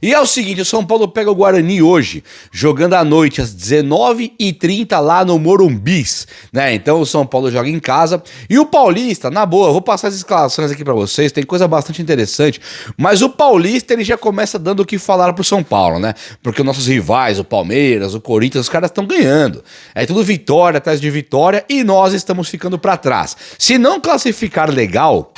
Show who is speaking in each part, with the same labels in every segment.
Speaker 1: E é o seguinte, o São Paulo pega o Guarani hoje, jogando à noite às 19h30 lá no Morumbis, né? Então o São Paulo joga em casa. E o Paulista, na boa, eu vou passar as escalações aqui pra vocês, tem coisa bastante interessante. Mas o Paulista, ele já começa dando o que falar pro São Paulo, né? Porque os nossos rivais, o Palmeiras, o Corinthians, os caras estão ganhando. É tudo vitória atrás de vitória e nós estamos ficando pra trás. Se não classificar legal,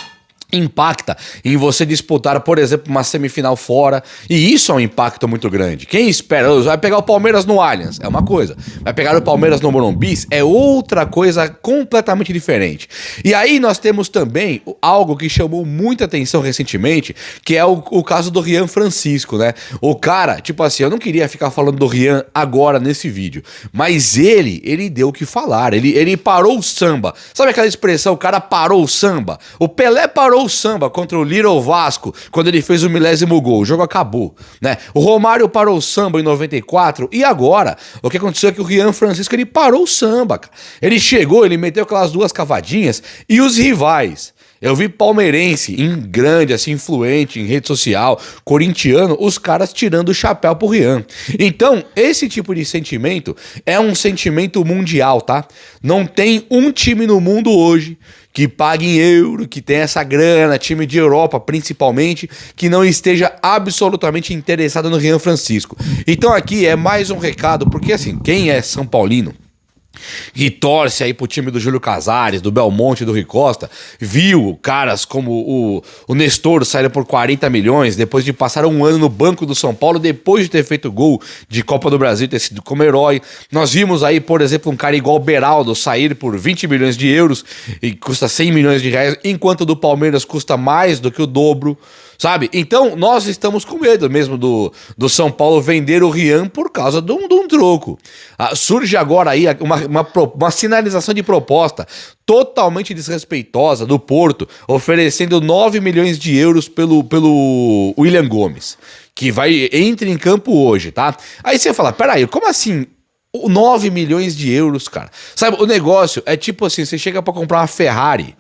Speaker 1: impacta em você disputar, por exemplo, uma semifinal fora, e isso é um impacto muito grande. Quem espera, vai pegar o Palmeiras no Allianz, é uma coisa, vai pegar o Palmeiras no Morumbi, é outra coisa completamente diferente. E aí nós temos também algo que chamou muita atenção recentemente, que é o caso do Rian Francisco, né? O cara, tipo assim, eu não queria ficar falando do Rian agora nesse vídeo, mas ele deu o que falar, ele parou o samba. Sabe aquela expressão, o cara parou o samba? O Pelé parou o samba contra o Little Vasco quando ele fez o 10º gol, o jogo acabou, né? O Romário parou o samba em 94 e agora o que aconteceu é que o Rian Francisco ele parou o samba, cara. Ele chegou, ele meteu aquelas duas cavadinhas e os rivais. Eu vi palmeirense, em grande, assim, influente em rede social, corintiano, os caras tirando o chapéu pro Rian. Então, esse tipo de sentimento é um sentimento mundial, tá? Não tem um time no mundo hoje que pague em euro, que tenha essa grana, time de Europa principalmente, que não esteja absolutamente interessado no Rian Francisco. Então aqui é mais um recado, porque assim, quem é São Paulino e torce aí pro time do Júlio Casares, do Belmonte, do Rui Costa, viu caras como o Nestor saíram por 40 milhões, depois de passar um ano no banco do São Paulo, depois de ter feito gol de Copa do Brasil, ter sido como herói. Nós vimos aí, por exemplo, um cara igual o Beraldo sair por 20 milhões de euros e custa 100 milhões de reais, enquanto o do Palmeiras custa mais do que o dobro, sabe? Então nós estamos com medo mesmo do São Paulo vender o Rian por causa de um troco. Surge agora aí uma sinalização de proposta totalmente desrespeitosa do Porto, oferecendo 9 milhões de euros pelo William Gomes, que entra em campo hoje, tá? Aí você fala, peraí, como assim 9 milhões de euros, cara? Sabe, o negócio é tipo assim, você chega pra comprar uma Ferrari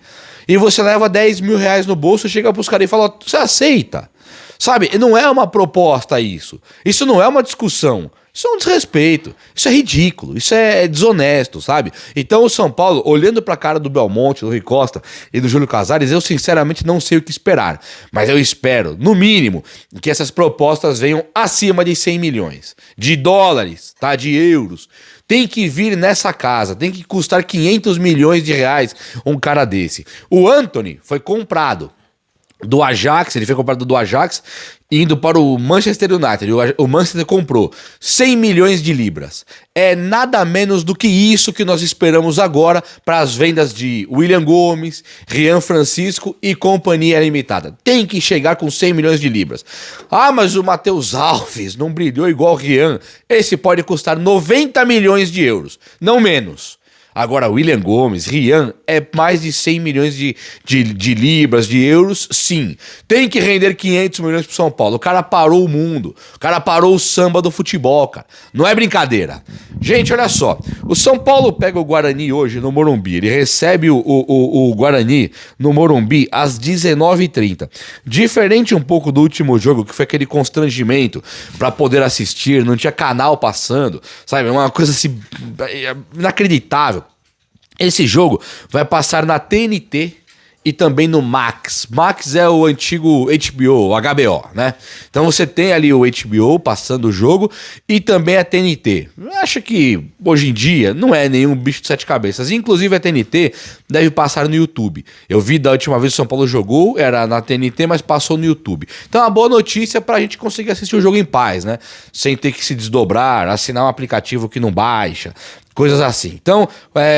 Speaker 1: e você leva 10 mil reais no bolso, chega pros caras e fala, você aceita? Sabe, não é uma proposta isso não é uma discussão. Isso é um desrespeito, isso é ridículo, isso é desonesto, sabe? Então o São Paulo, olhando pra cara do Belmonte, do Rui Costa e do Júlio Casares, eu sinceramente não sei o que esperar. Mas eu espero, no mínimo, que essas propostas venham acima de 100 milhões de dólares, tá? De euros. Tem que vir nessa casa, tem que custar 500 milhões de reais um cara desse. O Antony foi comprado do Ajax, ele foi comprado do Ajax, indo para o Manchester United. O Manchester comprou 100 milhões de libras. É nada menos do que isso que nós esperamos agora para as vendas de William Gomes, Rian Francisco e Companhia Limitada. Tem que chegar com 100 milhões de libras. Ah, mas o Matheus Alves não brilhou igual o Rian. Esse pode custar 90 milhões de euros, não menos. Agora, William Gomes, Rian, é mais de 100 milhões de libras, de euros, sim. Tem que render 500 milhões pro São Paulo. O cara parou o mundo. O cara parou o samba do futebol, cara. Não é brincadeira. Gente, olha só. O São Paulo pega o Guarani hoje no Morumbi. Ele recebe o Guarani no Morumbi às 19h30. Diferente um pouco do último jogo, que foi aquele constrangimento pra poder assistir. Não tinha canal passando, sabe? Uma coisa assim inacreditável. Esse jogo vai passar na TNT e também no Max. Max é o antigo HBO, o HBO, né? Então você tem ali o HBO passando o jogo e também a TNT. Acho que hoje em dia não é nenhum bicho de sete cabeças. Inclusive a TNT deve passar no YouTube. Eu vi da última vez que o São Paulo jogou, era na TNT, mas passou no YouTube. Então é uma boa notícia pra gente conseguir assistir o jogo em paz, né? Sem ter que se desdobrar, assinar um aplicativo que não baixa, coisas assim. Então,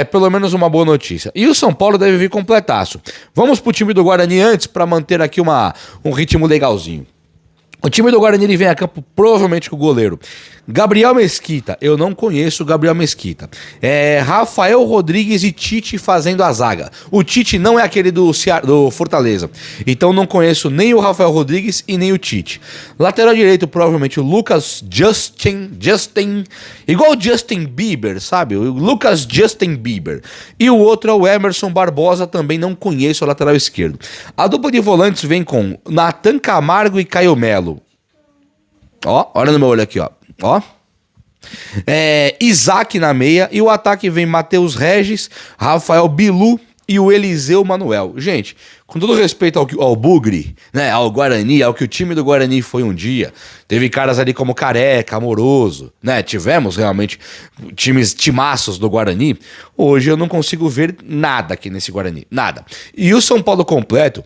Speaker 1: pelo menos uma boa notícia. E o São Paulo deve vir completaço. Vamos pro time do Guarani antes para manter aqui um ritmo legalzinho. O time do Guarani ele vem a campo provavelmente com o goleiro Gabriel Mesquita. Eu não conheço o Gabriel Mesquita. Rafael Rodrigues e Tite fazendo a zaga. O Tite não é aquele do Fortaleza. Então não conheço nem o Rafael Rodrigues e nem o Tite. Lateral direito provavelmente o Lucas Justin, igual o Justin Bieber, sabe? O Lucas Justin Bieber. E o outro é o Emerson Barbosa, também não conheço o lateral esquerdo. A dupla de volantes vem com Nathan Camargo e Caio Melo. Ó, olha no meu olho aqui, ó. Ó. Isaac na meia. E o ataque vem Matheus Regis, Rafael Bilu e o Eliseu Manuel. Gente, com todo respeito ao Bugre, né, ao Guarani, ao que o time do Guarani foi um dia, teve caras ali como Careca, Amoroso, né, tivemos realmente timaços do Guarani. Hoje eu não consigo ver nada aqui nesse Guarani, nada. E o São Paulo completo,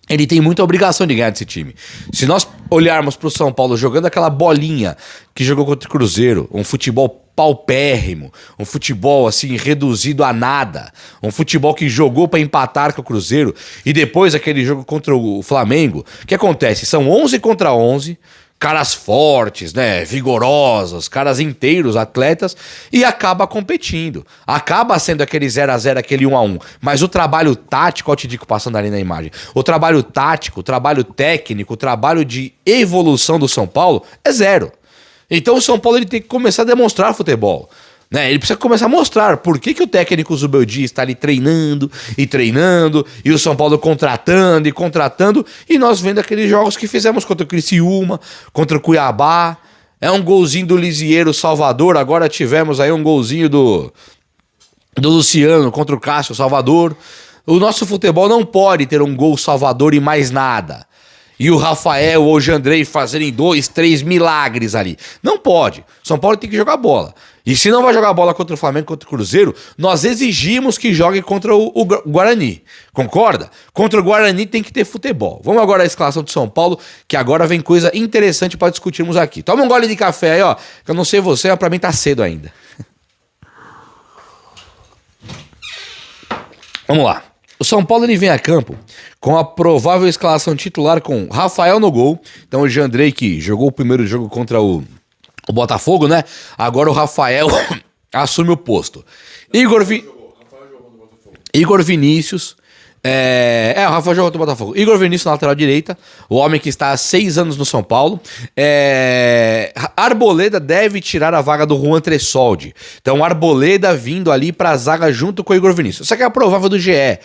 Speaker 1: ele tem muita obrigação de ganhar desse time. Se nós olharmos para o São Paulo jogando aquela bolinha que jogou contra o Cruzeiro, um futebol paupérrimo, um futebol assim reduzido a nada, um futebol que jogou para empatar com o Cruzeiro e depois aquele jogo contra o Flamengo, o que acontece? São 11 contra 11, caras fortes, né, vigorosos, caras inteiros, atletas, e acaba competindo. Acaba sendo aquele 0-0, aquele 1-1. Mas o trabalho tático, ó, eu te digo passando ali na imagem, o trabalho tático, o trabalho técnico, o trabalho de evolução do São Paulo é zero. Então o São Paulo ele tem que começar a demonstrar futebol. Né, ele precisa começar a mostrar por que o técnico Zubeldia está ali treinando, e o São Paulo contratando, e nós vendo aqueles jogos que fizemos contra o Criciúma, contra o Cuiabá, um golzinho do Lisieiro Salvador, agora tivemos aí um golzinho do Luciano contra o Cássio Salvador. O nosso futebol não pode ter um gol Salvador e mais nada. E o Rafael ou o Jandrei fazerem 2, 3 milagres ali. Não pode. São Paulo tem que jogar bola. E se não vai jogar bola contra o Flamengo, contra o Cruzeiro, nós exigimos que jogue contra o Guarani. Concorda? Contra o Guarani tem que ter futebol. Vamos agora à escalação do São Paulo, que agora vem coisa interessante para discutirmos aqui. Toma um gole de café aí, ó. Que eu não sei você, mas pra mim tá cedo ainda. Vamos lá. O São Paulo ele vem a campo com a provável escalação titular com Rafael no gol. Então o Jandrei, que jogou o primeiro jogo contra o Botafogo, né? Agora o Rafael assume o posto. Igor Vinícius. O Rafael jogou contra o Botafogo. Igor Vinícius na lateral direita, o homem que está há 6 anos no São Paulo. Arboleda deve tirar a vaga do Juan Tressoldi. Então Arboleda vindo ali para a zaga junto com o Igor Vinícius. Isso aqui é a provável do GE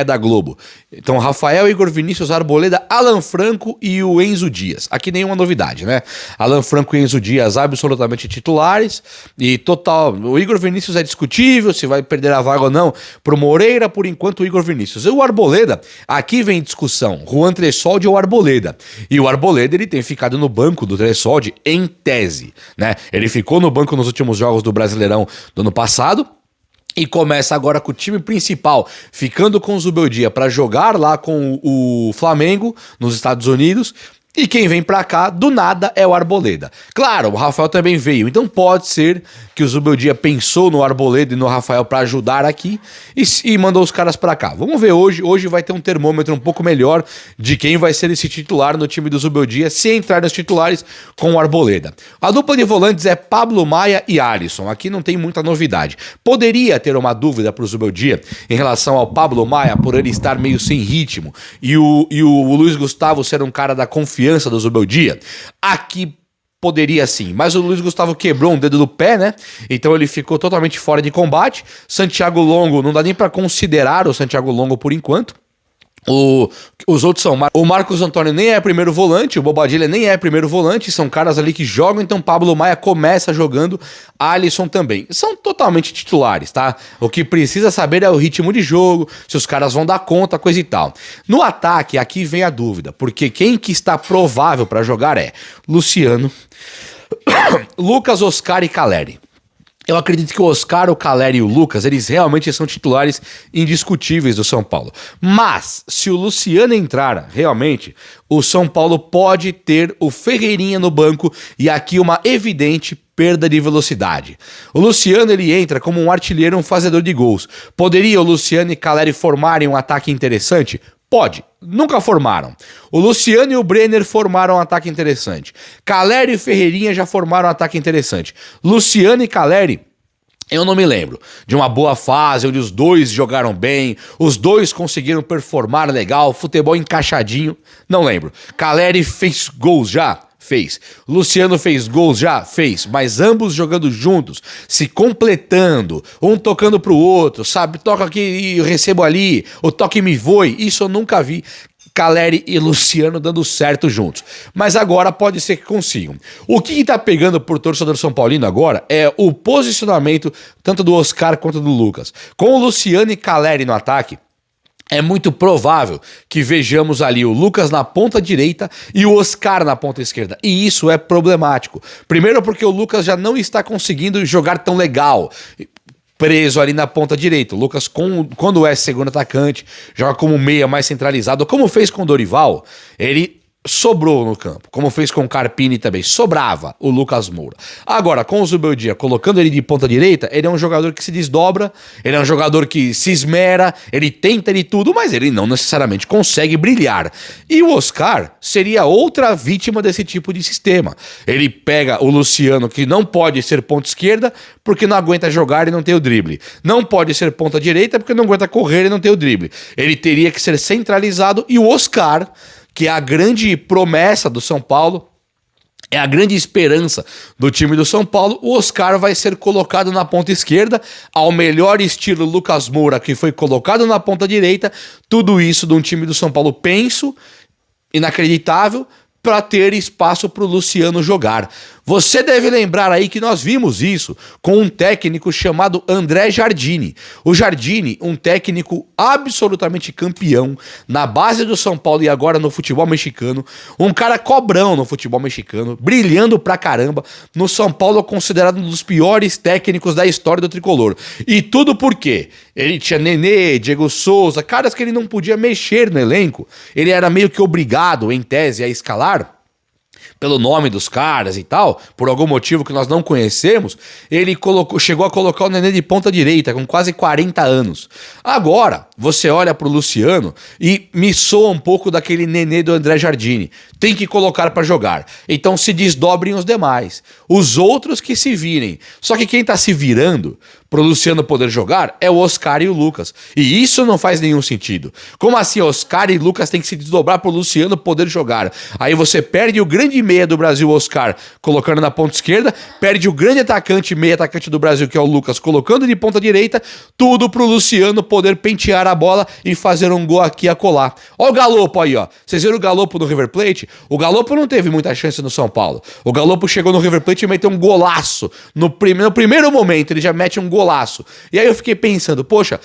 Speaker 1: da Globo. Então Rafael, Igor Vinícius, Arboleda, Alan Franco e o Enzo Dias. Aqui nenhuma novidade, né? Alan Franco e Enzo Dias absolutamente titulares e total. O Igor Vinícius é discutível se vai perder a vaga ou não pro Moreira, por enquanto o Igor Vinícius. O Arboleda, aqui vem discussão, Juan Tressoldi ou Arboleda. E o Arboleda, ele tem ficado no banco do Tressoldi em tese, né? Ele ficou no banco nos últimos jogos do Brasileirão do ano passado e começa agora com o time principal ficando com o Zubeldia para jogar lá com o Flamengo nos Estados Unidos. E quem vem pra cá, do nada, é o Arboleda. Claro, o Rafael também veio, então pode ser que o Zubeldia pensou no Arboleda e no Rafael pra ajudar aqui e mandou os caras pra cá. Vamos ver hoje. Hoje vai ter um termômetro um pouco melhor de quem vai ser esse titular no time do Zubeldia, se entrar nos titulares com o Arboleda. A dupla de volantes é Pablo Maia e Alisson. Aqui não tem muita novidade. Poderia ter uma dúvida pro Zubeldia em relação ao Pablo Maia, por ele estar meio sem ritmo, e o Luiz Gustavo ser um cara da confiança do Zubeldia. Aqui poderia sim, mas o Luiz Gustavo quebrou um dedo do pé, né? Então ele ficou totalmente fora de combate. Santiago Longo, não dá nem pra considerar o Santiago Longo por enquanto. Os outros são o Marcos Antônio nem é primeiro volante, o Bobadilha nem é primeiro volante, são caras ali que jogam, então Pablo Maia começa jogando, Alisson também. São totalmente titulares, tá? O que precisa saber é o ritmo de jogo, se os caras vão dar conta, coisa e tal. No ataque, aqui vem a dúvida, porque quem que está provável para jogar é Luciano, Lucas, Oscar e Caleri. Eu acredito que o Oscar, o Caleri e o Lucas, eles realmente são titulares indiscutíveis do São Paulo. Mas, se o Luciano entrar, realmente, o São Paulo pode ter o Ferreirinha no banco e aqui uma evidente perda de velocidade. O Luciano, ele entra como um artilheiro, um fazedor de gols. Poderia o Luciano e Caleri formarem um ataque interessante? Pode, nunca formaram. O Luciano e o Brenner formaram um ataque interessante. Caleri e Ferreirinha já formaram um ataque interessante. Luciano e Caleri, eu não me lembro de uma boa fase onde os dois jogaram bem, os dois conseguiram performar legal, futebol encaixadinho, não lembro. Caleri fez gols já? Fez. Luciano fez gols já? Fez. Mas ambos jogando juntos, se completando, um tocando pro outro, sabe? Toca aqui e eu recebo ali, o toque me voe. Isso eu nunca vi. Caleri e Luciano dando certo juntos. Mas agora pode ser que consigam. O que tá pegando por torcedor São Paulino agora é o posicionamento tanto do Oscar quanto do Lucas. Com o Luciano e Caleri no ataque, é muito provável que vejamos ali o Lucas na ponta direita e o Oscar na ponta esquerda. E isso é problemático. Primeiro porque o Lucas já não está conseguindo jogar tão legal, preso ali na ponta direita. O Lucas, quando é segundo atacante, joga como meia mais centralizado, como fez com o Dorival, ele sobrou no campo, como fez com o Carpini também, sobrava o Lucas Moura. Agora, com o Zubeldia, colocando ele de ponta direita, ele é um jogador que se desdobra, ele é um jogador que se esmera, ele tenta de tudo, mas ele não necessariamente consegue brilhar. E o Oscar seria outra vítima desse tipo de sistema. Ele pega o Luciano, que não pode ser ponta esquerda, porque não aguenta jogar e não tem o drible. Não pode ser ponta direita, porque não aguenta correr e não tem o drible. Ele teria que ser centralizado, e o Oscar, que é a grande promessa do São Paulo, é a grande esperança do time do São Paulo, o Oscar vai ser colocado na ponta esquerda, ao melhor estilo Lucas Moura, que foi colocado na ponta direita, tudo isso de um time do São Paulo penso, inacreditável, para ter espaço para o Luciano jogar. Você deve lembrar aí que nós vimos isso com um técnico chamado André Jardine. O Jardine, um técnico absolutamente campeão na base do São Paulo e agora no futebol mexicano. Um cara cobrão no futebol mexicano, brilhando pra caramba. No São Paulo, considerado um dos piores técnicos da história do tricolor. E tudo por quê? Ele tinha Nenê, Diego Souza, caras que ele não podia mexer no elenco. Ele era meio que obrigado, em tese, a escalar pelo nome dos caras e tal, por algum motivo que nós não conhecemos, ele chegou a colocar o Nenê de ponta direita, com quase 40 anos. Agora, você olha pro Luciano e me soa um pouco daquele Nenê do André Jardine. Tem que colocar para jogar. Então se desdobrem os demais. Os outros que se virem. Só que quem tá se virando pro Luciano poder jogar é o Oscar e o Lucas. E isso não faz nenhum sentido. Como assim Oscar e Lucas têm que se desdobrar pro Luciano poder jogar? Aí você perde o grande meia do Brasil, Oscar, colocando na ponta esquerda, perde o grande atacante, meia atacante do Brasil, que é o Lucas, colocando de ponta direita, tudo pro Luciano poder pentear a bola e fazer um gol aqui a colar. Ó o Galopo aí, ó. Vocês viram o Galopo no River Plate? O Galopo não teve muita chance no São Paulo. O Galopo chegou no River Plate e meteu um golaço. No primeiro momento, ele já mete um golaço. E aí eu fiquei pensando, poxa,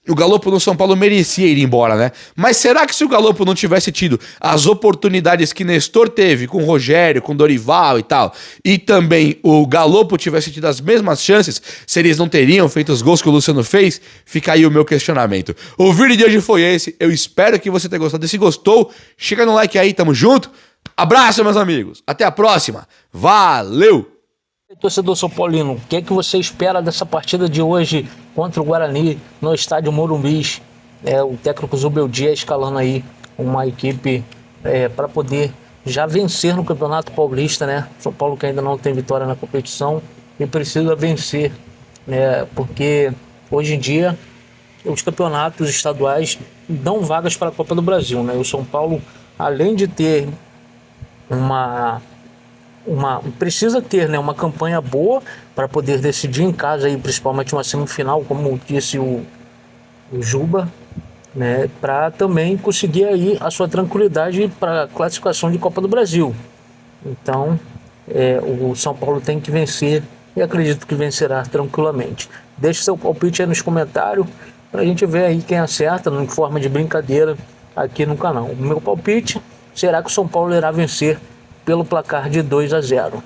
Speaker 1: o Galopo no São Paulo merecia ir embora, né? Mas será que se o Galopo não tivesse tido as oportunidades que Nestor teve com o Rogério, com o Dorival e tal, e também o Galopo tivesse tido as mesmas chances, se eles não teriam feito os gols que o Luciano fez? Fica aí o meu questionamento. O vídeo de hoje foi esse. Eu espero que você tenha gostado. Se gostou, chega no like aí, tamo junto. Abraço, meus amigos. Até a próxima. Valeu!
Speaker 2: Torcedor São Paulino, o que é que você espera dessa partida de hoje contra o Guarani no estádio Morumbi? O técnico Zubeldia escalando aí uma equipe para poder já vencer no Campeonato Paulista, né? São Paulo que ainda não tem vitória na competição e precisa vencer, né? Porque hoje em dia os campeonatos estaduais dão vagas para a Copa do Brasil, né? O São Paulo, além de ter precisa ter, né, uma campanha boa para poder decidir em casa, aí, principalmente uma semifinal, como disse o Juba, né, para também conseguir aí a sua tranquilidade para a classificação de Copa do Brasil. Então, o São Paulo tem que vencer e acredito que vencerá tranquilamente. Deixe seu palpite aí nos comentários para a gente ver aí quem acerta, em forma de brincadeira, aqui no canal. O meu palpite será que o São Paulo irá vencer pelo placar de 2-0.